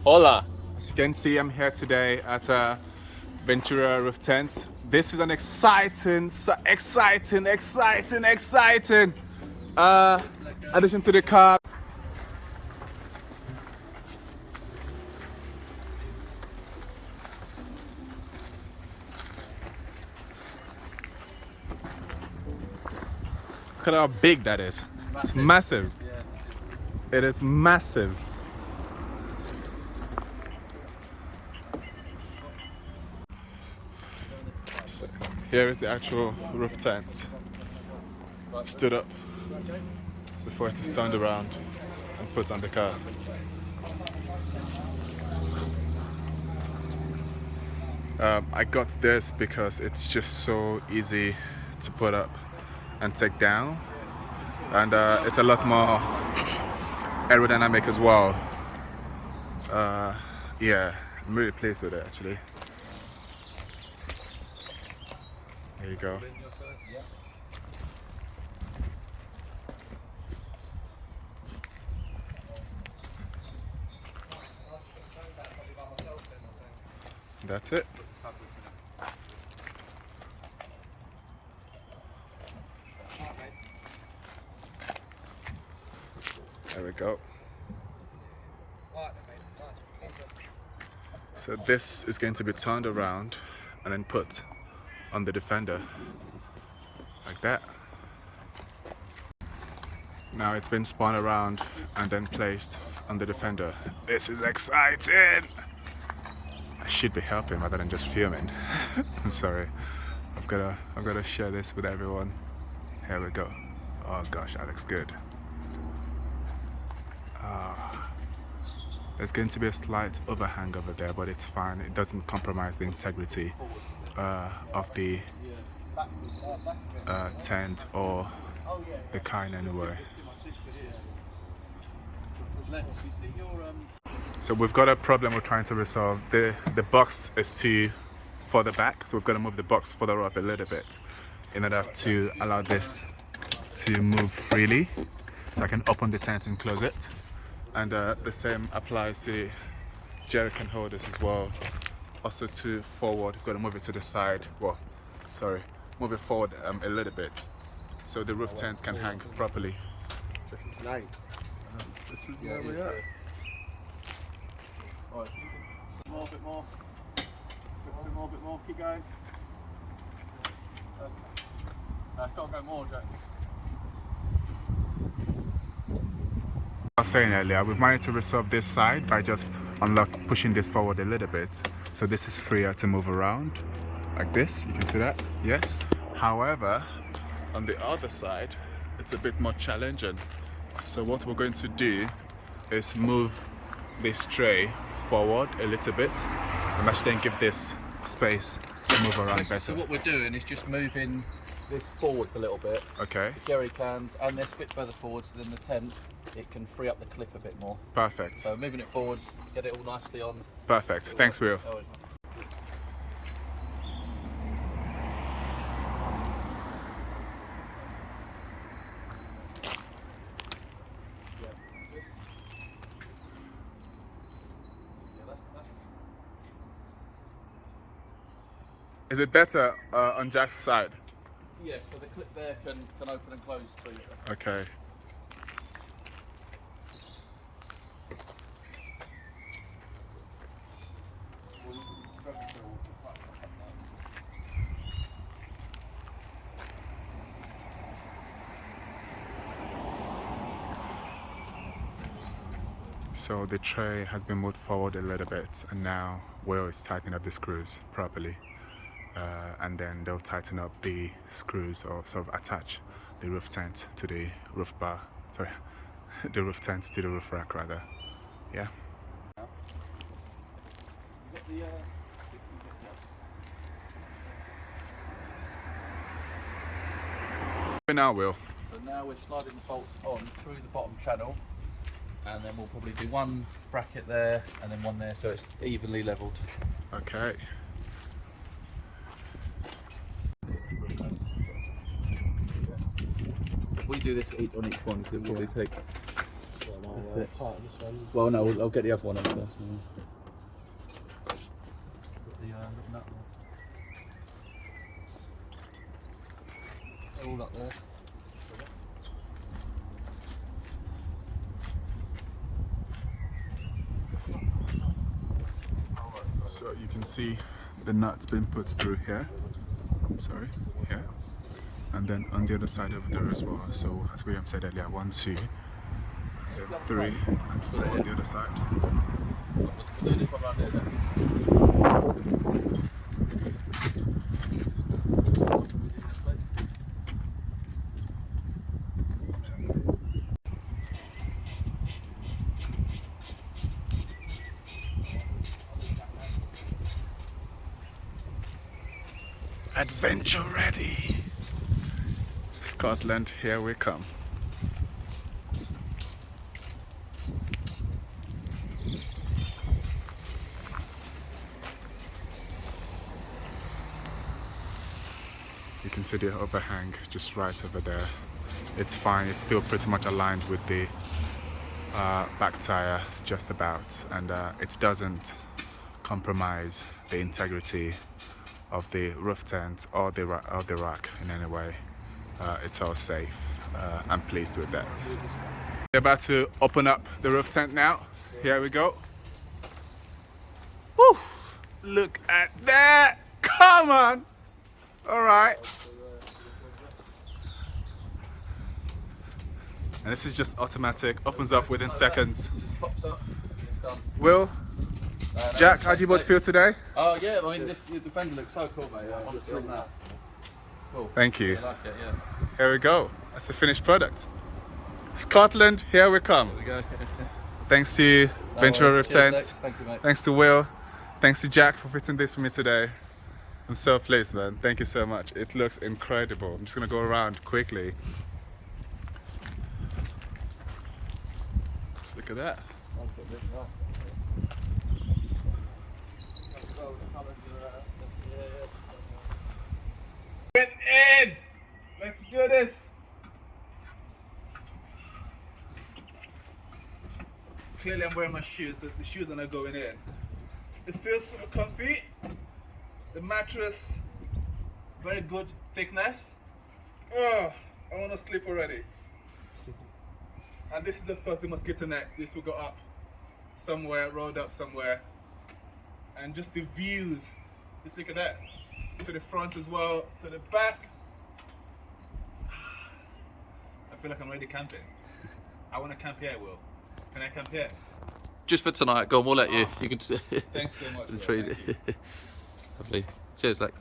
Hola! As you can see, I'm here today at Ventura Roof Tent. This is an exciting addition to the car. Look at how big that is. It's massive. It is massive. So here is the actual roof tent. Stood up before it is turned around and put on the car. I got this because it's just so easy to put up and take down, and it's a lot more aerodynamic as well. Yeah, I'm really pleased with it actually. There you go. That's it. There we go. So this is going to be turned around and then put on the Defender, like that. Now it's been spun around and then placed on the Defender. This is exciting! I should be helping rather than just filming. I'm sorry. I've gotta share this with everyone. Here we go. Oh gosh, that looks good. There's going to be a slight overhang over there, but it's fine. It doesn't compromise the integrity of the tent or the car in any way. So we've got a problem we're trying to resolve. The box is too further back, so we've got to move the box further up a little bit in order to allow this to move freely. So I can open the tent and close it. And the same applies to jerry can holders as well. Also to forward, we've got to move it to the side. Well, sorry, move it forward a little bit so the roof tent can hang properly. It's nice. This is where we are. Alright, a bit more, keep going. It's got to go more, Jack. I was saying earlier, we've managed to resolve this side by just pushing this forward a little bit. So this is freer to move around, like this, you can see that, yes. However, on the other side, it's a bit more challenging. So what we're going to do is move this tray forward a little bit, and that should then give this space to move around better. So what we're doing is just moving this forward a little bit. Okay. The jerry cans and this bit further forward, so then the tent, it can free up the clip a bit more. Perfect. So moving it forwards, get it all nicely on. Perfect. Thanks, Will. Is it better on Jack's side? Yeah, so the clip there can open and close freely. Okay. So the tray has been moved forward a little bit, and now Will is tightening up the screws properly. And then they'll tighten up the screws or sort of attach the roof tent to the roof bar. Sorry, the roof tent to the roof rack rather. Yeah. Now, Will. So now we're sliding the bolts on through the bottom channel, and then we'll probably do one bracket there and then one there, so it's evenly levelled. Okay. If we do this on each one, it will probably take Tighten this one. Well, no, I'll get the other one up first. Put the nut one. All up there. So you can see the nuts being put through here. Sorry, here. And then on the other side over there as well. So as William said earlier, 1, 2, and then 3 and 4 on the other side. We'll do this one round here then. Adventure ready! Scotland, here we come. You can see the overhang just right over there. It's fine, it's still pretty much aligned with the back tire just about, and it doesn't compromise the integrity of the roof tent or the rack in any way. It's all safe. I'm pleased with that. We're about to open up the roof tent now. Here we go. Woo! Look at that! Come on! All right. And this is just automatic. Opens up within seconds. Pops up. Done. Will, Jack, how do you both feel today? Oh yeah, I mean the fender looks so cool, mate. I'm just feeling that. Cool. Thank you. I like it, yeah. Here we go. That's the finished product. Scotland, here we come. There we go. Thanks to Ventura Roof Tent. Thank you, mate. Thanks to Will. Thanks to Jack for fitting this for me today. I'm so pleased, man. Thank you so much. It looks incredible. I'm just gonna go around quickly. Let's look at that. Get in! Let's do this! Clearly I'm wearing my shoes, so the shoes are not going in. It feels super comfy. The mattress, very good thickness. Oh, I want to sleep already. And this is of course the mosquito net. This will go up somewhere, rolled up somewhere. And just the views, just look at that. To the front as well, to the back. I feel like I'm already camping. I want to camp here, Will. Can I camp here? Just for tonight, go on, we'll let you. Oh. You can Thanks so much. Will. treat Thank you. Lovely. Cheers, Lex.